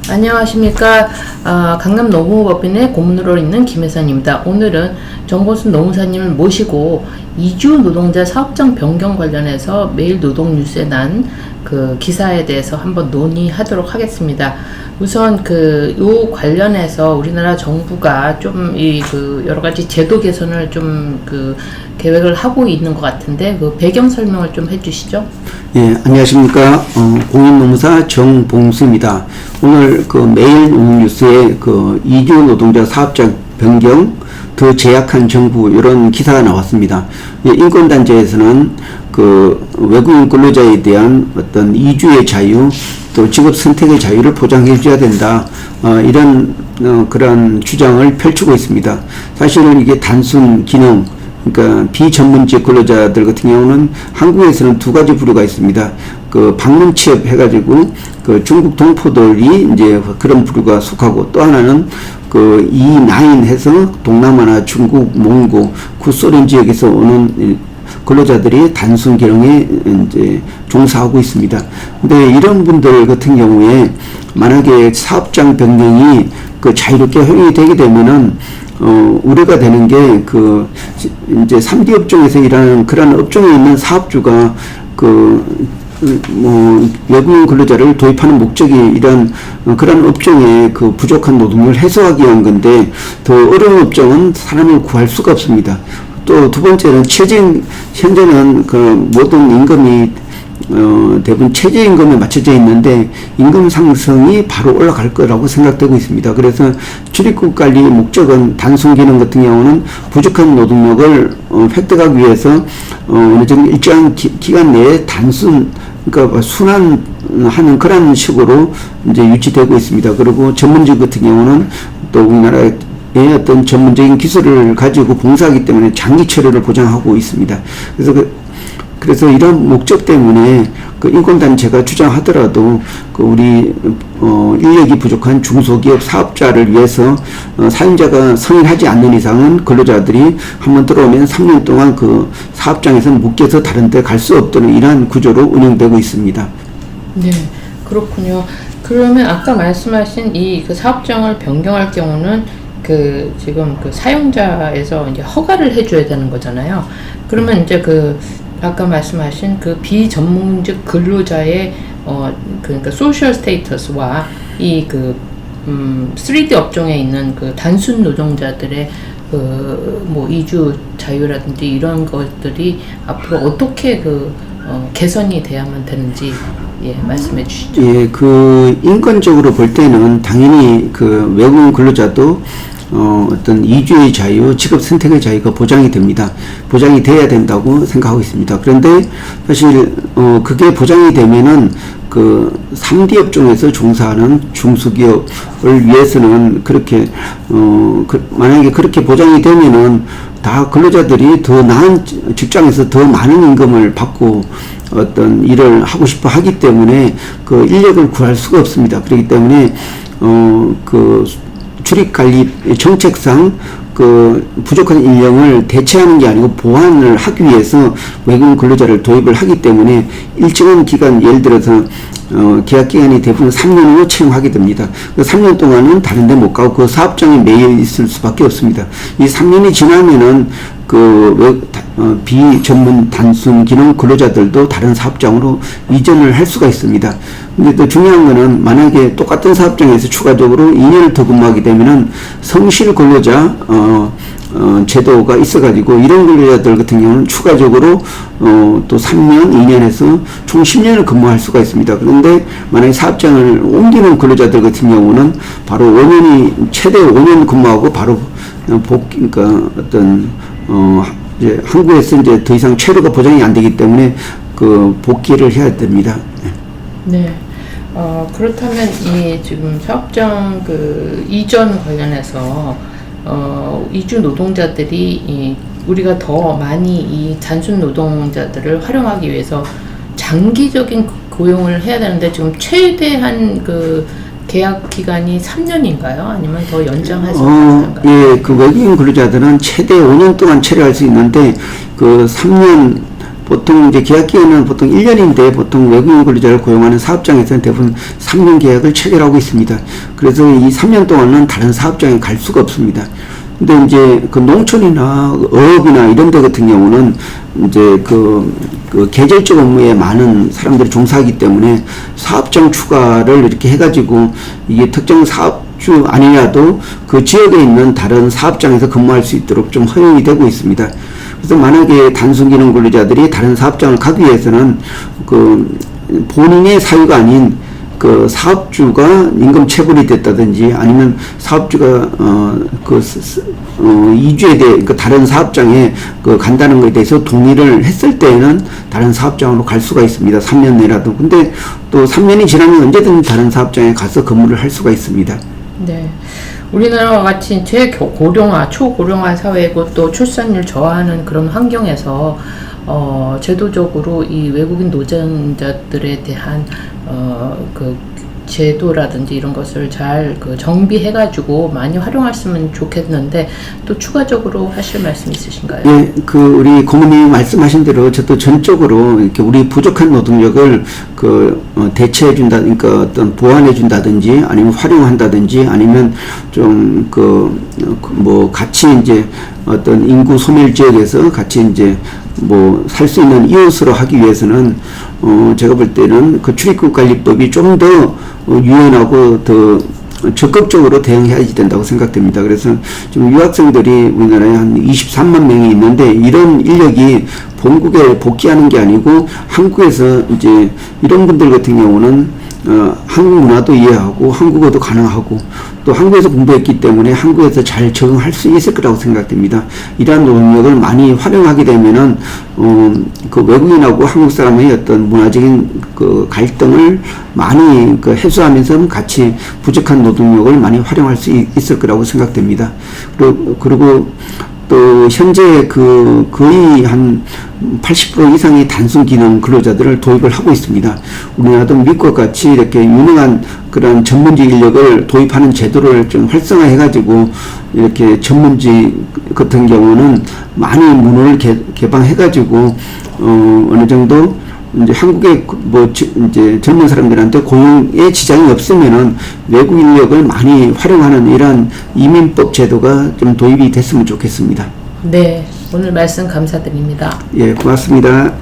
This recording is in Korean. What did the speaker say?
안녕하십니까. 강남 노무법인의 고문으로 있는 김혜선입니다. 오늘은 정보순 노무사님을 모시고 이주 노동자 사업장 변경 관련해서 매일 노동뉴스에 난 그 기사에 대해서 한번 논의하도록 하겠습니다. 우선 요 관련해서 우리나라 정부가 좀 여러 가지 제도 개선을 좀 계획을 하고 있는 것 같은데 그 배경 설명을 좀 해주시죠. 예, 안녕하십니까. 공인노무사 정봉수입니다. 오늘 매일 노동뉴스에 이주 노동자 사업장 변경 더 제약한 정부 이런 기사가 나왔습니다. 예, 인권단체에서는 외국인 근로자에 대한 어떤 이주의 자유 또 직업 선택의 자유를 보장해 줘야 된다. 이런 그런 주장을 펼치고 있습니다. 사실은 이게 단순 기능 그러니까 비전문직 근로자들 같은 경우는 한국에서는 두 가지 부류가 있습니다. 방문 취업 해가지고 중국 동포들이 이제 그런 부류가 속하고 또 하나는 E9 해서 동남아나 중국, 몽고, 구소련 지역에서 오는 근로자들이 단순 기능에 이제 종사하고 있습니다. 근데 이런 분들 같은 경우에 만약에 사업장 변경이 자유롭게 허용이 되게 되면은 우려가 되는 게 이제 3D 업종에서 일하는 그런 업종에 있는 사업주가 외국인 근로자를 도입하는 목적이 이런 그런 업종의 부족한 노동력을 해소하기 위한 건데 더 어려운 업종은 사람을 구할 수가 없습니다. 또 두 번째는 현재는 모든 임금이 대부분 최저임금에 맞춰져 있는데 임금 상승이 바로 올라갈 거라고 생각되고 있습니다. 그래서 출입국 관리 목적은 단순 기능 같은 경우는 부족한 노동력을 획득하기 위해서 어느 정도 일정한 기간 내에 그러니까 순환하는 그런 식으로 이제 유지되고 있습니다. 그리고 전문직 같은 경우는 또 우리나라의 어떤 전문적인 기술을 가지고 봉사하기 때문에 장기 처리를 보장하고 있습니다. 그래서 이런 목적 때문에 인권단체가 주장하더라도 우리 인력이 부족한 중소기업 사업자를 위해서 사용자가 성인하지 않는 이상은 근로자들이 한번 들어오면 3년 동안 사업장에서 묶여서 다른 데 갈 수 없도록 이러한 구조로 운영되고 있습니다. 네, 그렇군요. 그러면 아까 말씀하신 이 사업장을 변경할 경우는 지금 사용자에서 이제 허가를 해줘야 되는 거잖아요. 그러면 이제 아까 말씀하신 비전문직 근로자의 그러니까 소셜 스테이터스와 이 3D 업종에 있는 단순 노동자들의 이주 자유라든지 이런 것들이 앞으로 어떻게 개선이 돼야만 되는지 말씀해 주시죠. 예, 인권적으로 볼 때는 당연히 외국인 근로자도 어떤 이주의 자유, 직업 선택의 자유가 보장이 됩니다. 보장이 돼야 된다고 생각하고 있습니다. 그런데 사실 그게 보장이 되면은 3D 업종에서 종사하는 중소기업을 위해서는 그렇게 만약에 그렇게 보장이 되면은 다 근로자들이 더 나은 직장에서 더 많은 임금을 받고 어떤 일을 하고 싶어 하기 때문에 인력을 구할 수가 없습니다. 그렇기 때문에 출입관리 정책상 부족한 인력을 대체하는 게 아니고 보완을 하기 위해서 외국인 근로자를 도입을 하기 때문에 일정한 기간 예를 들어서 계약 기간이 대부분 3년 후 채용하게 됩니다. 3년 동안은 다른 데 못 가고 사업장에 매여 있을 수밖에 없습니다. 이 3년이 지나면은 비전문 단순 기능 근로자들도 다른 사업장으로 이전을 할 수가 있습니다. 근데 또 중요한 거는 만약에 똑같은 사업장에서 추가적으로 2년을 더 근무하게 되면은 성실 근로자 제도가 있어가지고 이런 근로자들 같은 경우는 추가적으로 또 3년, 2년에서 총 10년을 근무할 수가 있습니다. 그런데 만약에 사업장을 옮기는 근로자들 같은 경우는 바로 5년이 최대 5년 근무하고 바로 그러니까 이제 한국에서 이제 더 이상 체류가 보장이 안 되기 때문에 복귀를 해야 됩니다. 네. 그렇다면 지금 사업장 이전 관련해서 이주 노동자들이 우리가 더 많이 이 단순 노동자들을 활용하기 위해서 장기적인 고용을 해야 되는데 지금 최대한 계약 기간이 3년인가요? 아니면 더 연장할 수 있는가요? 예, 외국인 근로자들은 최대 5년 동안 체류할 수 있는데 3년 보통 이제 계약 기간은 보통 1년인데 보통 외국인 근로자를 고용하는 사업장에서는 대부분 3년 계약을 체결하고 있습니다. 그래서 이 3년 동안은 다른 사업장에 갈 수가 없습니다. 근데 이제 그 농촌이나 어업이나 이런 데 같은 경우는 이제 그 계절적 업무에 많은 사람들이 종사하기 때문에 사업장 추가를 이렇게 해가지고 이게 특정 사업주 아니라도 그 지역에 있는 다른 사업장에서 근무할 수 있도록 좀 허용이 되고 있습니다. 그래서 만약에 단순기능 근로자들이 다른 사업장을 가기 위해서는 그 본인의 사유가 아닌 그 사업주가 임금 체불이 됐다든지 아니면 사업주가 이주에 대해 그 다른 사업장에 그 간다는 것에 대해서 동의를 했을 때에는 다른 사업장으로 갈 수가 있습니다. 3년 내라도. 근데 또 3년이 지나면 언제든 다른 사업장에 가서 근무를 할 수가 있습니다. 네. 우리나라와 같이 최고령화, 초고령화 사회고 또 출산율 저하하는 그런 환경에서 제도적으로 이 외국인 노동자들에 대한 그 제도라든지 이런 것을 잘 정비해가지고 많이 활용했으면 좋겠는데 또 추가적으로 하실 말씀 있으신가요? 예, 우리 고모님이 말씀하신 대로 저도 전적으로 이렇게 우리 부족한 노동력을 대체해준다, 그러니까 어떤 보완해준다든지 아니면 활용한다든지 아니면 좀 같이 이제 어떤 인구 소멸 지역에서 같이 이제 살 수 있는 이웃으로 하기 위해서는 제가 볼 때는 그 출입국 관리법이 좀 더 유연하고 더 적극적으로 대응해야 된다고 생각됩니다. 그래서 지금 유학생들이 우리나라에 한 23만 명이 있는데 이런 인력이 본국에 복귀하는 게 아니고 한국에서 이제 이런 분들 같은 경우는 한국 문화도 이해하고 한국어도 가능하고 또 한국에서 공부했기 때문에 한국에서 잘 적응할 수 있을 거라고 생각됩니다. 이러한 노동력을 많이 활용하게 되면은 그 외국인하고 한국 사람의 어떤 문화적인 그 갈등을 많이 해소하면서 같이 부족한 노동력을 많이 활용할 수 있을 거라고 생각됩니다. 그리고 또 현재 거의 한 80% 이상의 단순 기능 근로자들을 도입을 하고 있습니다. 우리나라도 미국과 같이 이렇게 유능한 그런 전문직 인력을 도입하는 제도를 좀 활성화해가지고 이렇게 전문직 같은 경우는 많이 문을 개방해가지고 어느 정도 이제 한국의 이제 젊은 사람들한테 고용에 지장이 없으면은 외국 인력을 많이 활용하는 이런 이민법 제도가 좀 도입이 됐으면 좋겠습니다. 네, 오늘 말씀 감사드립니다. 예, 고맙습니다.